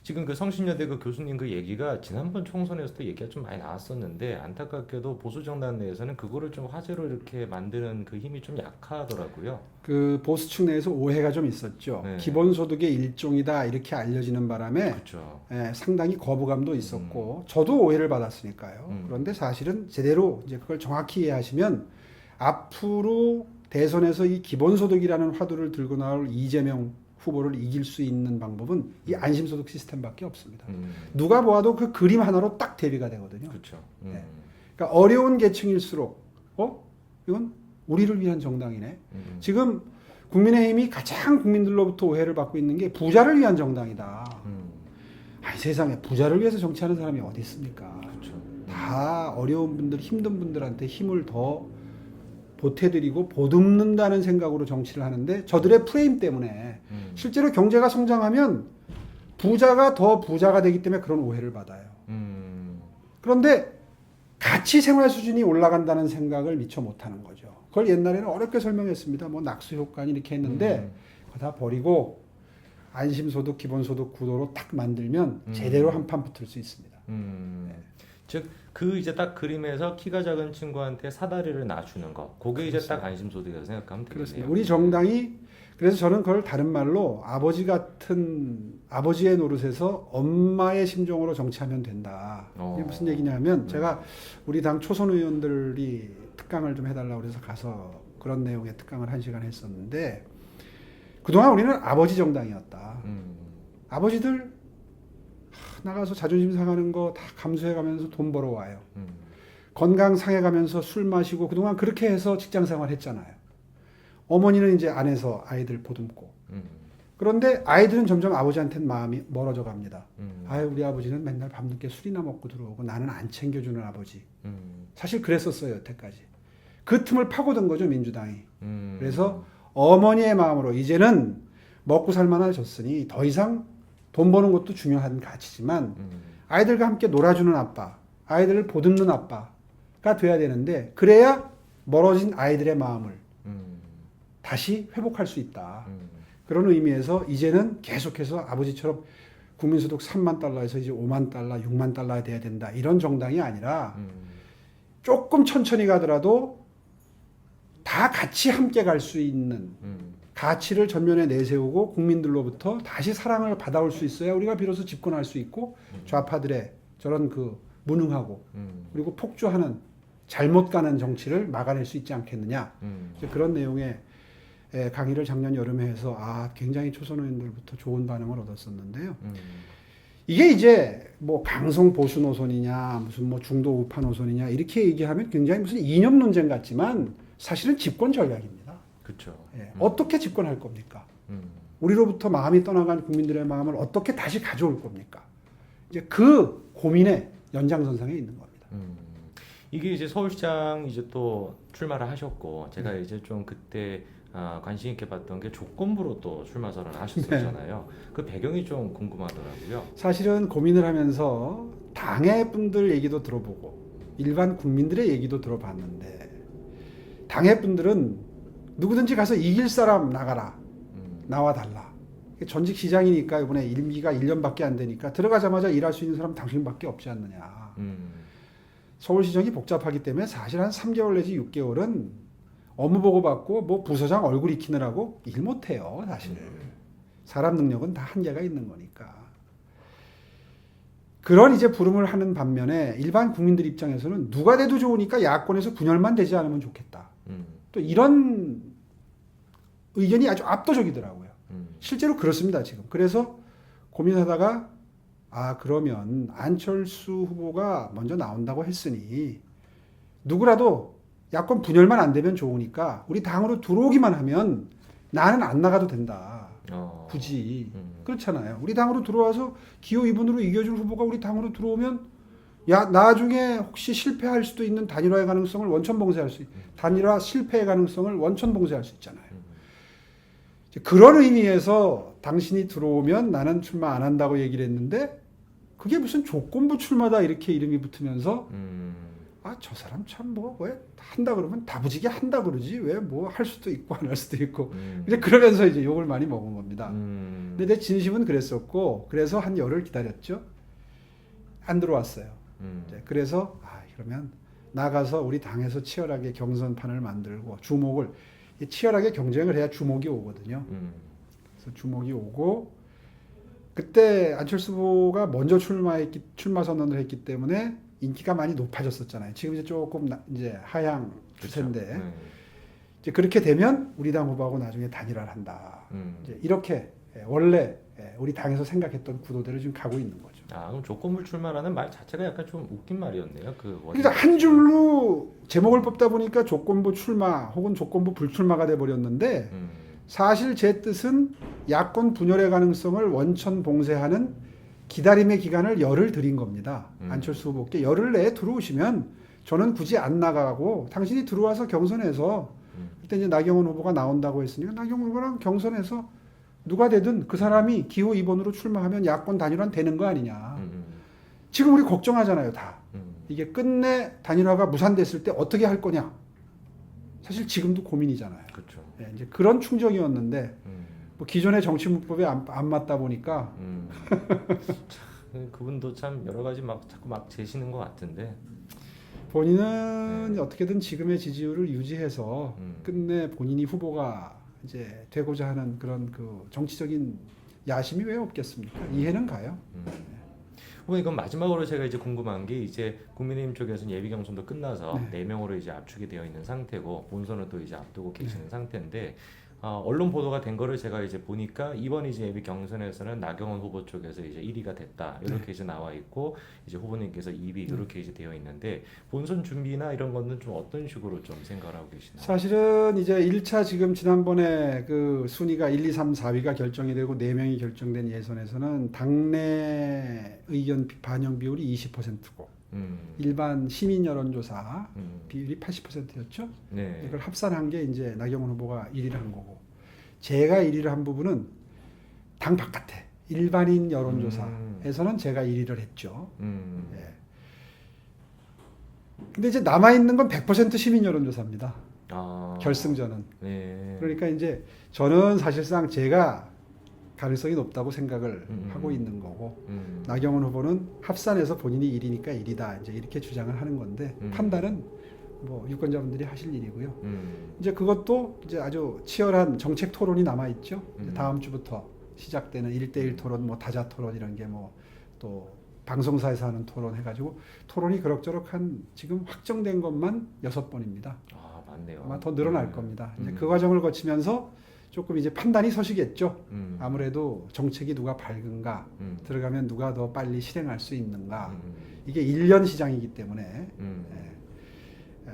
지금 그 성신여대 그 교수님 그 얘기가 지난번 총선에서도 얘기가 좀 많이 나왔었는데 안타깝게도 보수 정당 내에서는 그거를 좀 화제로 이렇게 만드는 그 힘이 좀 약하더라고요. 그 보수층 내에서 오해가 좀 있었죠. 네. 기본소득의 일종이다 이렇게 알려지는 바람에 그렇죠. 상당히 거부감도 있었고 저도 오해를 받았으니까요. 그런데 사실은 제대로 이제 그걸 정확히 이해하시면 앞으로 대선에서 이 기본소득이라는 화두를 들고 나올 이재명 후보를 이길 수 있는 방법은 이 안심소득 시스템밖에 없습니다. 누가 보아도 그 그림 하나로 딱 대비가 되거든요. 그렇죠. 네. 그러니까 어려운 계층일수록 이건 우리를 위한 정당이네. 지금 국민의힘이 가장 국민들로부터 오해를 받고 있는 게 부자를 위한 정당이다. 아니, 세상에 부자를 위해서 정치하는 사람이 어디 있습니까? 그렇죠. 다 어려운 분들, 힘든 분들한테 힘을 더 보태드리고 보듬는다는 생각으로 정치를 하는데 저들의 프레임 때문에 실제로 경제가 성장하면 부자가 더 부자가 되기 때문에 그런 오해를 받아요. 그런데 같이 생활 수준이 올라간다는 생각을 미처 못하는 거죠. 그걸 옛날에는 어렵게 설명했습니다. 뭐 낙수 효과니 이렇게 했는데 그거 다 버리고 안심소득, 기본소득 구도로 딱 만들면 제대로 한판 붙을 수 있습니다. 네. 즉 그 이제 딱 그림에서 키가 작은 친구한테 사다리를 놔주는 거, 그게 이제 딱 안심소득이라고 생각하면 되겠네요. 그렇습니다. 우리 정당이 그래서 저는 그걸 다른 말로 아버지 같은 아버지의 노릇에서 엄마의 심정으로 정치하면 된다. 이게 무슨 얘기냐면 제가 우리 당 초선 의원들이 특강을 좀 해달라고 그래서 가서 그런 내용의 특강을 1시간 했었는데 그동안 우리는 아버지 정당이었다. 아버지들 나가서 자존심 상하는 거 다 감수해가면서 돈 벌어와요. 건강 상해가면서 술 마시고 그동안 그렇게 해서 직장 생활 했잖아요. 어머니는 이제 안에서 아이들 보듬고. 그런데 아이들은 점점 아버지한테는 마음이 멀어져 갑니다. 아유, 우리 아버지는 맨날 밤늦게 술이나 먹고 들어오고 나는 안 챙겨주는 아버지. 사실 그랬었어요, 여태까지. 그 틈을 파고든 거죠, 민주당이. 그래서 어머니의 마음으로 이제는 먹고 살만해졌으니 더 이상 돈 버는 것도 중요한 가치지만 아이들과 함께 놀아주는 아빠, 아이들을 보듬는 아빠가 돼야 되는데 그래야 멀어진 아이들의 마음을 다시 회복할 수 있다. 그런 의미에서 이제는 계속해서 아버지처럼 국민소득 3만 달러에서 이제 5만 달러, 6만 달러가 돼야 된다. 이런 정당이 아니라 조금 천천히 가더라도 다 같이 함께 갈 수 있는 가치를 전면에 내세우고 국민들로부터 다시 사랑을 받아올 수 있어야 우리가 비로소 집권할 수 있고 좌파들의 저런 그 무능하고 그리고 폭주하는 잘못 가는 정치를 막아낼 수 있지 않겠느냐. 이제 그런 내용의 강의를 작년 여름에 해서 굉장히 초선 의원들부터 좋은 반응을 얻었었는데요. 이게 이제 뭐 강성 보수 노선이냐 무슨 뭐 중도 우파 노선이냐 이렇게 얘기하면 굉장히 무슨 이념 논쟁 같지만 사실은 집권 전략입니다. 그렇죠. 어떻게 집권할 겁니까? 우리로부터 마음이 떠나간 국민들의 마음을 어떻게 다시 가져올 겁니까? 이제 그 고민의 연장선상에 있는 겁니다. 이게 이제 서울시장 이제 또 출마를 하셨고 제가 이제 좀 그때 관심 있게 봤던 게 조건부로 또 출마 선언을 하셨었잖아요. 그 배경이 좀 궁금하더라고요. 사실은 고민을 하면서 당의 분들 얘기도 들어보고 일반 국민들의 얘기도 들어봤는데 당의 분들은 누구든지 가서 이길 사람 나가라. 나와 달라. 전직 시장이니까 이번에 임기가 1년밖에 안 되니까 들어가자마자 일할 수 있는 사람 당신밖에 없지 않느냐. 서울시정이 복잡하기 때문에 사실 한 3개월 내지 6개월은 업무 보고 받고 뭐 부서장 얼굴 익히느라고 일 못해요, 사실. 사람 능력은 다 한계가 있는 거니까. 그런 이제 부름을 하는 반면에 일반 국민들 입장에서는 누가 돼도 좋으니까 야권에서 분열만 되지 않으면 좋겠다. 또 이런 의견이 아주 압도적이더라고요. 실제로 그렇습니다, 지금. 그래서 고민하다가 그러면 안철수 후보가 먼저 나온다고 했으니 누구라도 야권 분열만 안 되면 좋으니까 우리 당으로 들어오기만 하면 나는 안 나가도 된다. 굳이. 그렇잖아요. 우리 당으로 들어와서 기호 2번으로 이겨줄 후보가 우리 당으로 들어오면 나중에 혹시 실패할 수도 있는 단일화의 가능성을 단일화 실패의 가능성을 원천 봉쇄할 수 있잖아요. 그런 의미에서 당신이 들어오면 나는 출마 안 한다고 얘기를 했는데 그게 무슨 조건부 출마다 이렇게 이름이 붙으면서 저 사람 참 왜 한다 그러면 다부지게 한다 그러지 왜 뭐 할 수도 있고 안 할 수도 있고 이제 그러면서 이제 욕을 많이 먹은 겁니다. 근데 내 진심은 그랬었고 그래서 한 열흘 기다렸죠. 안 들어왔어요. 그래서 그러면 나가서 우리 당에서 치열하게 경선판을 만들고 주목을 치열하게 경쟁을 해야 주목이 오거든요. 그래서 주목이 오고 그때 안철수 후보가 먼저 출마 선언을 했기 때문에 인기가 많이 높아졌었잖아요. 지금 이제 조금 이제 하향 추세인데 그렇죠. 이제 그렇게 되면 우리 당 후보하고 나중에 단일화를 한다. 이제 이렇게 원래 우리 당에서 생각했던 구도대로 지금 가고 있는 거죠. 그럼 조건부 출마라는 말 자체가 약간 좀 웃긴 말이었네요. 그러니까 한 줄로 제목을 뽑다 보니까 조건부 출마 혹은 조건부 불출마가 돼 버렸는데 사실 제 뜻은 야권 분열의 가능성을 원천 봉쇄하는 기다림의 기간을 열흘 드린 겁니다. 안철수 후보께 열흘 내에 들어오시면 저는 굳이 안 나가고 당신이 들어와서 경선에서 그때 이제 나경원 후보가 나온다고 했으니까 나경원 후보랑 경선에서 누가 되든 그 사람이 기호 2번으로 출마하면 야권 단일화는 되는 거 아니냐. 지금 우리 걱정하잖아요, 다. 이게 끝내 단일화가 무산됐을 때 어떻게 할 거냐. 사실 지금도 고민이잖아요. 그렇죠. 이제 그런 충격이었는데 뭐 기존의 정치 문법에 안 맞다 보니까 그분도 참 여러 가지 자꾸 재시는 것 같은데 본인은 어떻게든 지금의 지지율을 유지해서 끝내 본인이 후보가 이제 되고자 하는 그런 그 정치적인 야심이 왜 없겠습니까? 이해는 가요. 후보님, 그럼 마지막으로 제가 이제 궁금한 게 이제 국민의힘 쪽에서는 예비 경선도 끝나서 네. 4명으로 이제 압축이 되어 있는 상태고 본선을 또 이제 앞두고 계시는 상태인데 언론 보도가 된 거를 제가 이제 보니까 이번 이제 예비 경선에서는 나경원 후보 쪽에서 이제 1위가 됐다 이렇게 이제 나와 있고 이제 후보님께서 2위 이렇게 이제 되어 있는데 본선 준비나 이런 거는 좀 어떤 식으로 좀 생각을 하고 계시나요? 사실은 이제 1차 지금 지난번에 그 순위가 1, 2, 3, 4위가 결정이 되고 4명이 결정된 예선에서는 당내 의견 반영 비율이 20%고 일반 시민 여론조사 비율이 80%였죠. 네. 이걸 합산한 게 이제 나경원 후보가 1위를 한 거고 제가 1위를 한 부분은 당 바깥에 일반인 여론조사에서는 제가 1위를 했죠. 예. 근데 이제 남아 있는 건 100% 시민 여론조사입니다. 결승전은. 네. 그러니까 이제 저는 사실상 제가 가능성이 높다고 생각을 하고 있는 거고 나경원 후보는 합산해서 본인이 1위니까 1위다 이제 이렇게 주장을 하는 건데 판단은 뭐 유권자분들이 하실 일이고요. 이제 그것도 이제 아주 치열한 정책 토론이 남아 있죠. 다음 주부터 시작되는 1대1 토론, 뭐 다자 토론 이런 게 뭐 또 방송사에서 하는 토론 해가지고 토론이 그럭저럭 한 지금 확정된 것만 6번입니다. 맞네요. 아마 더 늘어날 겁니다. 이제 그 과정을 거치면서 조금 이제 판단이 서시겠죠. 아무래도 정책이 누가 밝은가, 들어가면 누가 더 빨리 실행할 수 있는가. 이게 1년 시장이기 때문에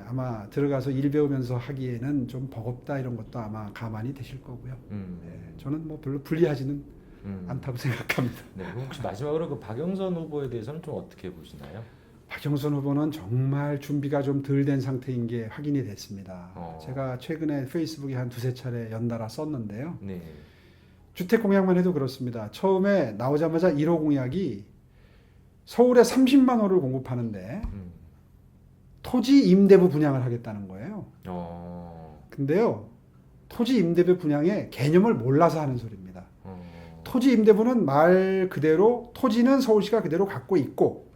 아마 들어가서 일 배우면서 하기에는 좀 버겁다 이런 것도 아마 가만히 되실 거고요. 저는 뭐 별로 불리하지는 않다고 생각합니다. 네, 혹시 마지막으로 그 박영선 후보에 대해서는 좀 어떻게 보시나요? 박영선 후보는 정말 준비가 좀 덜 된 상태인 게 확인이 됐습니다. 제가 최근에 페이스북에 한 두세 차례 연달아 썼는데요. 네. 주택 공약만 해도 그렇습니다. 처음에 나오자마자 1호 공약이 서울에 30만 호를 공급하는데 토지 임대부 분양을 하겠다는 거예요. 근데요, 토지 임대부 분양의 개념을 몰라서 하는 소리입니다. 토지 임대부는 말 그대로 토지는 서울시가 그대로 갖고 있고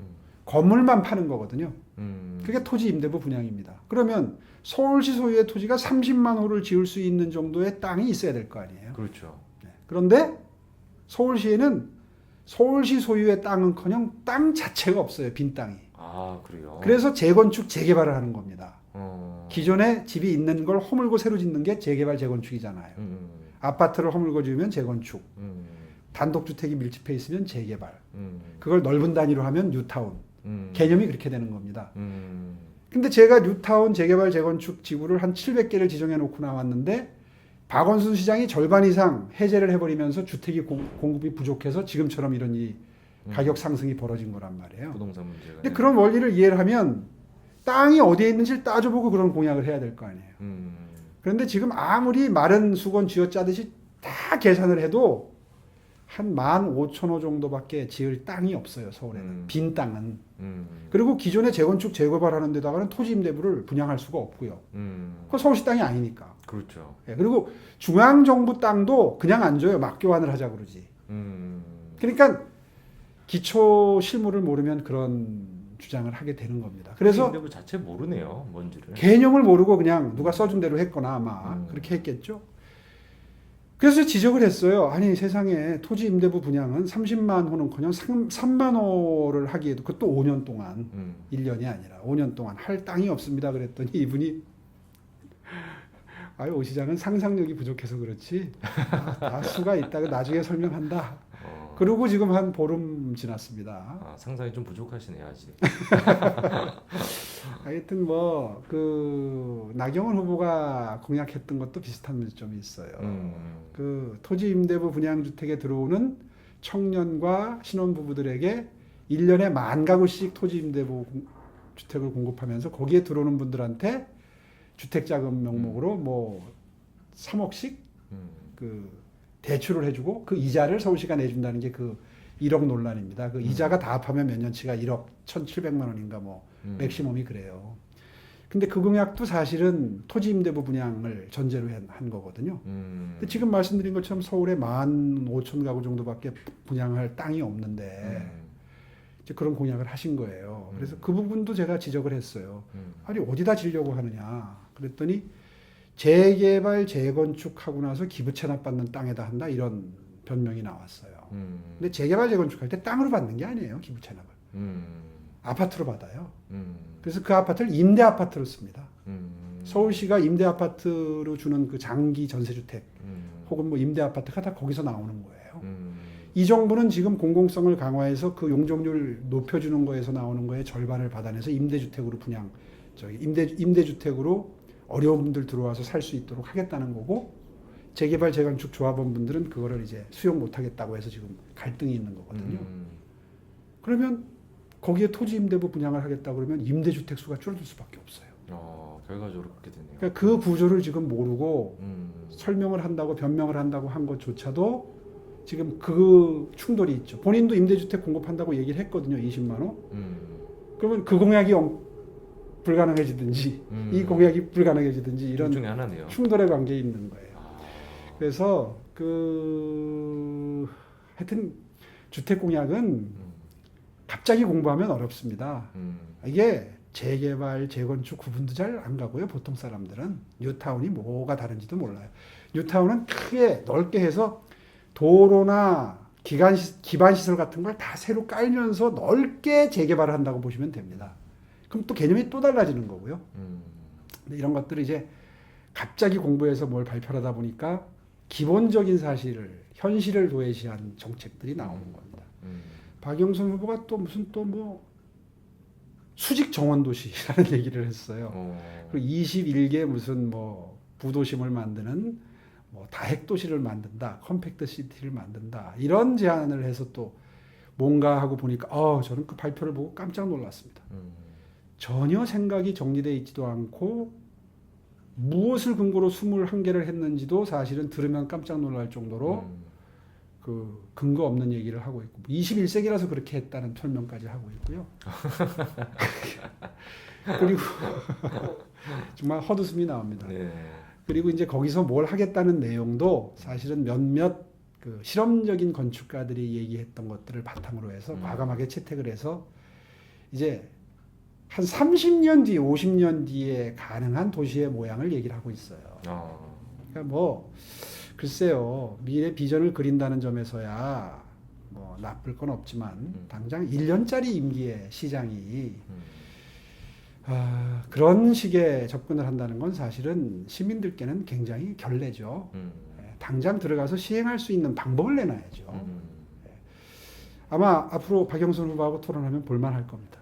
건물만 파는 거거든요. 그게 토지 임대부 분양입니다. 그러면 서울시 소유의 토지가 30만 호를 지을 수 있는 정도의 땅이 있어야 될 거 아니에요. 그렇죠. 네. 그런데 서울시에는 서울시 소유의 땅은커녕 땅 자체가 없어요. 빈 땅이. 아, 그래요. 그래서 재건축 재개발을 하는 겁니다. 어. 기존에 집이 있는 걸 허물고 새로 짓는 게 재개발 재건축이잖아요. 아파트를 허물고 지으면 재건축, 단독주택이 밀집해 있으면 재개발, 그걸 넓은 단위로 하면 뉴타운. 개념이 그렇게 되는 겁니다. 근데 제가 뉴타운 재개발 재건축 지구를 한 700개를 지정해 놓고 나왔는데 박원순 시장이 절반 이상 해제를 해버리면서 주택이 공급이 부족해서 지금처럼 이런 이 가격 상승이 벌어진 거란 말이에요. 부동산 문제가. 근데 그런 원리를 이해를 하면 땅이 어디에 있는지를 따져보고 그런 공약을 해야 될 거 아니에요. 그런데 지금 아무리 마른 수건 쥐어짜듯이 다 계산을 해도 한 15,000호 정도밖에 지을 땅이 없어요. 서울에는. 빈 땅은. 그리고 기존에 재건축 재개발하는 데다가는 토지 임대부를 분양할 수가 없고요. 그건 서울시 땅이 아니니까. 그렇죠. 예, 그리고 중앙정부 땅도 그냥 안 줘요. 막 교환을 하자 그러지. 그러니까 기초 실무를 모르면 그런 주장을 하게 되는 겁니다. 그래서 임대부 자체 모르네요. 뭔지를. 개념을 모르고 그냥 누가 써준 대로 했거나 아마 그렇게 했겠죠. 그래서 지적을 했어요. 아니 세상에 토지 임대부 분양은 30만 호는커녕 3만 호를 하기에도 그것도 5년 동안 1년이 아니라 5년 동안 할 땅이 없습니다. 그랬더니 이분이 아유 오 시장은 상상력이 부족해서 그렇지 다 수가 있다고 나중에 설명한다. 그리고 지금 한 보름 지났습니다. 아, 상상이 좀 부족하시네요 아직. 하여튼 뭐 그 나경원 후보가 공약했던 것도 비슷한 점이 있어요. 그 토지 임대부 분양 주택에 들어오는 청년과 신혼부부들에게 1년에 10,000가구씩 토지 임대부 주택을 공급하면서 거기에 들어오는 분들한테 주택자금 명목으로 뭐 3억씩 그 대출을 해주고 그 이자를 서울시가 내준다는 게 그 1억 논란입니다. 그 이자가 다 합하면 몇 년치가 1억 1,700만 원인가 뭐 맥시멈이 그래요. 근데 그 공약도 사실은 토지 임대부 분양을 전제로 한 거거든요. 근데 지금 말씀드린 것처럼 서울에 15,000가구 정도밖에 분양할 땅이 없는데 이제 그런 공약을 하신 거예요. 그래서 그 부분도 제가 지적을 했어요. 아니 어디다 지려고 하느냐. 그랬더니 재개발 재건축하고 나서 기부 체납받는 땅에다 한다 이런 변명이 나왔어요. 근데 재개발 재건축할 때 땅으로 받는 게 아니에요. 기부 체납을. 아파트로 받아요. 그래서 그 아파트를 임대 아파트로 씁니다. 서울시가 임대 아파트로 주는 그 장기 전세주택 혹은 뭐 임대 아파트가 다 거기서 나오는 거예요. 이 정부는 지금 공공성을 강화해서 그 용적률 높여주는 거에서 나오는 거에 절반을 받아내서 임대주택으로 임대주택으로 어려운 분들 들어와서 살 수 있도록 하겠다는 거고 재개발 재건축 조합원분들은 그거를 이제 수용 못하겠다고 해서 지금 갈등이 있는 거거든요. 그러면 거기에 토지 임대부 분양을 하겠다 그러면 임대주택 수가 줄어들 수밖에 없어요. 결과적으로 그렇게 되네요. 그러니까 그 구조를 지금 모르고 설명을 한다고 변명을 한다고 한 것조차도 지금 그 충돌이 있죠. 본인도 임대주택 공급한다고 얘기를 했거든요. 20만 호. 그러면 그 공약이 불가능해지든지 이 공약이 불가능해지든지 이런 중에 하나네요. 충돌의 관계에 있는 거예요. 그래서 하여튼 주택 공약은 갑자기 공부하면 어렵습니다. 이게 재개발, 재건축 구분도 잘 안 가고요. 보통 사람들은 뉴타운이 뭐가 다른지도 몰라요. 뉴타운은 크게 넓게 해서 도로나 기반시설 같은 걸 다 새로 깔면서 넓게 재개발을 한다고 보시면 됩니다. 그럼 또 개념이 또 달라지는 거고요. 근데 이런 것들을 이제 갑자기 공부해서 뭘 발표하다 보니까 기본적인 현실을 도외시한 정책들이 나오는 겁니다. 박영선 후보가 또 무슨 또 뭐 수직 정원도시라는 얘기를 했어요. 그리고 21개 무슨 뭐 부도심을 만드는 뭐 다핵도시를 만든다, 컴팩트 시티를 만든다 이런 제안을 해서 또 뭔가 하고 보니까 저는 그 발표를 보고 깜짝 놀랐습니다. 전혀 생각이 정리되어 있지도 않고 무엇을 근거로 21개를 했는지도 사실은 들으면 깜짝 놀랄 정도로 그 근거 없는 얘기를 하고 있고 21세기라서 그렇게 했다는 설명까지 하고 있고요. 그리고 정말 헛웃음이 나옵니다. 네. 그리고 이제 거기서 뭘 하겠다는 내용도 사실은 몇몇 그 실험적인 건축가들이 얘기했던 것들을 바탕으로 해서 과감하게 채택을 해서 이제 한 30년 뒤, 50년 뒤에 가능한 도시의 모양을 얘기를 하고 있어요. 그러니까 뭐 글쎄요, 미래 비전을 그린다는 점에서야 뭐 나쁠 건 없지만 당장 1년짜리 임기의 시장이 그런 식의 접근을 한다는 건 사실은 시민들께는 굉장히 결례죠. 당장 들어가서 시행할 수 있는 방법을 내놔야죠. 아마 앞으로 박영선 후보하고 토론하면 볼만할 겁니다.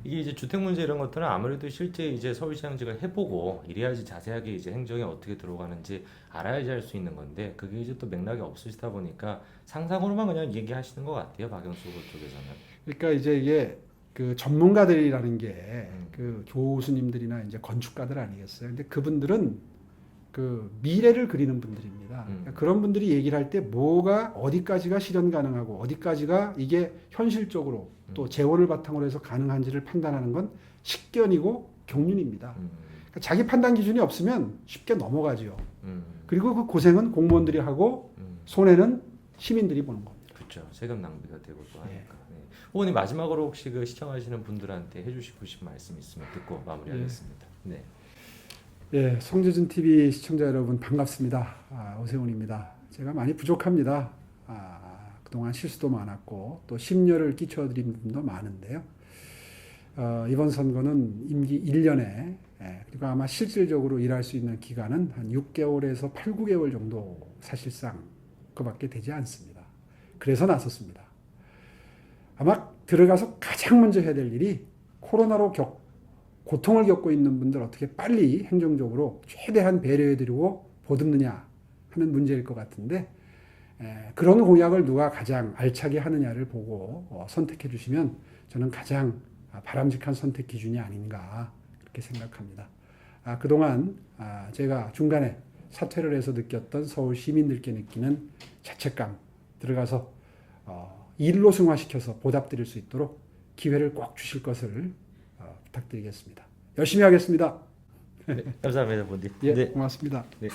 이게 이제 주택 문제 이런 것들은 아무래도 실제 이제 서울시장직을 해보고 이래야지 자세하게 이제 행정에 어떻게 들어가는지 알아야지 할 수 있는 건데 그게 이제 또 맥락이 없으시다 보니까 상상으로만 그냥 얘기하시는 것 같아요, 박영수 후보 쪽에서는. 그러니까 이제 이게 그 전문가들이라는 게 그 교수님들이나 이제 건축가들 아니겠어요. 근데 그분들은 그 미래를 그리는 분들입니다. 그러니까 그런 분들이 얘기를 할 때 뭐가 어디까지가 실현 가능하고 어디까지가 이게 현실적으로 또 재원을 바탕으로 해서 가능한지를 판단하는 건 식견이고 경륜입니다. 그러니까 자기 판단 기준이 없으면 쉽게 넘어가죠. 그리고 그 고생은 공무원들이 하고 손해는 시민들이 보는 겁니다. 그렇죠. 세금 낭비가 되고 또 하니까. 네. 후보님 마지막으로 혹시 그 시청하시는 분들한테 해주시고 싶은 말씀 있으면 듣고 마무리하겠습니다. 네. 예, 송재준 TV 시청자 여러분 반갑습니다. 오세훈입니다. 제가 많이 부족합니다. 그동안 실수도 많았고 또 심려를 끼쳐드린 부분도 많은데요. 이번 선거는 임기 1년에 그리고 아마 실질적으로 일할 수 있는 기간은 한 6개월에서 8, 9개월 정도 사실상 그밖에 되지 않습니다. 그래서 나섰습니다. 아마 들어가서 가장 먼저 해야 될 일이 코로나로 고통을 겪고 있는 분들 어떻게 빨리 행정적으로 최대한 배려해드리고 보듬느냐 하는 문제일 것 같은데 그런 공약을 누가 가장 알차게 하느냐를 보고 선택해 주시면 저는 가장 바람직한 선택 기준이 아닌가 그렇게 생각합니다. 그동안 제가 중간에 사퇴를 해서 느꼈던 서울 시민들께 느끼는 자책감 들어가서 일로 승화시켜서 보답드릴 수 있도록 기회를 꼭 주실 것을 부탁드리겠습니다. 열심히 하겠습니다. 네, 감사합니다, 본디. 예, 네. 고맙습니다. 네.